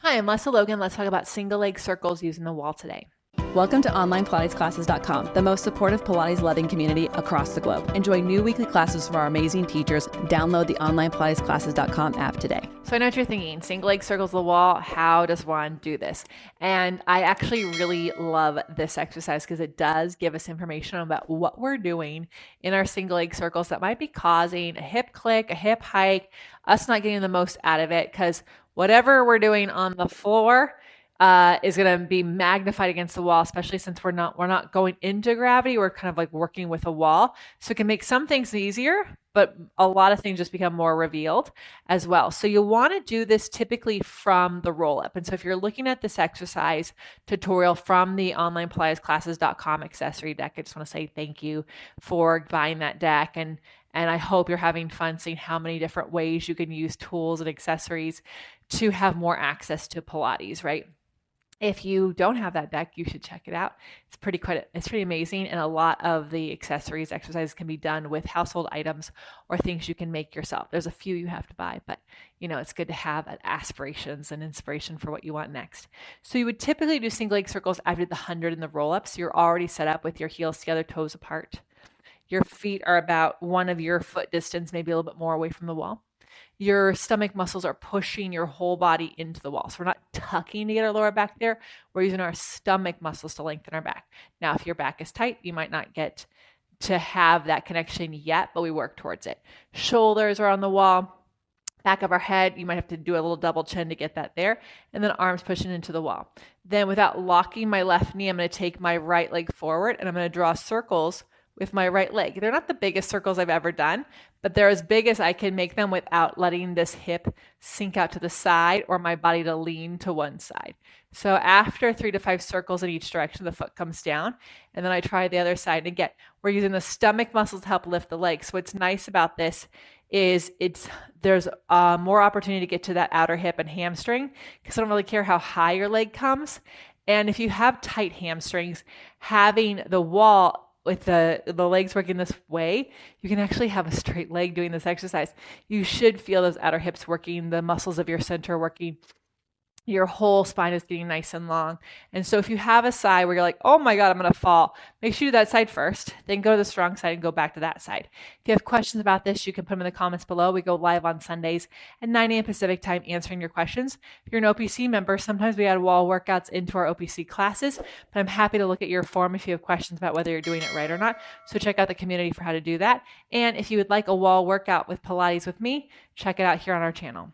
Hi, I'm Lesley Logan. Let's talk about single leg circles using the wall today. Welcome to OnlinePilatesClasses.com, the most supportive Pilates-loving community across the globe. Enjoy new weekly classes from our amazing teachers. Download the OnlinePilatesClasses.com app today. So I know what you're thinking, single leg circles the wall, how does one do this? And I actually really love this exercise because it does give us information about what we're doing in our single leg circles that might be causing a hip click, a hip hike, us not getting the most out of it, because whatever we're doing on the floor is going to be magnified against the wall, especially since we're not going into gravity. We're kind of like working with a wall. So it can make some things easier, but a lot of things just become more revealed as well. So you want to do this typically from the roll up. And so if you're looking at this exercise tutorial from the OnlinePilatesClasses.com accessory deck, I just want to say thank you for buying that deck. And I hope you're having fun seeing how many different ways you can use tools and accessories to have more access to Pilates, right? If you don't have that deck, you should check it out. It's pretty amazing. And a lot of the accessories exercises can be done with household items or things you can make yourself. There's a few you have to buy, but it's good to have aspirations and inspiration for what you want next. So you would typically do single leg circles after the 100 in the roll ups. You're already set up with your heels together, toes apart. Your feet are about one of your foot distance, maybe a little bit more away from the wall. Your stomach muscles are pushing your whole body into the wall. So we're not tucking to get our lower back there. We're using our stomach muscles to lengthen our back. Now, if your back is tight, you might not get to have that connection yet, but we work towards it. Shoulders are on the wall. Back of our head, you might have to do a little double chin to get that there. And then arms pushing into the wall. Then without locking my left knee, I'm going to take my right leg forward and I'm going to draw circles with my right leg. They're not the biggest circles I've ever done, but they're as big as I can make them without letting this hip sink out to the side or my body to lean to one side. So after 3 to 5 circles in each direction, the foot comes down, and then I try the other side. And again, we're using the stomach muscles to help lift the leg. So what's nice about this is there's more opportunity to get to that outer hip and hamstring, because I don't really care how high your leg comes. And if you have tight hamstrings, having the wall with the legs working this way, you can actually have a straight leg doing this exercise. You should feel those outer hips working, the muscles of your center working. Your whole spine is getting nice and long. And so if you have a side where you're like, oh my God, I'm going to fall, make sure you do that side first, then go to the strong side and go back to that side. If you have questions about this, you can put them in the comments below. We go live on Sundays at 9 a.m. Pacific time answering your questions. If you're an OPC member, sometimes we add wall workouts into our OPC classes, but I'm happy to look at your form if you have questions about whether you're doing it right or not. So check out the community for how to do that. And if you would like a wall workout with Pilates with me, check it out here on our channel.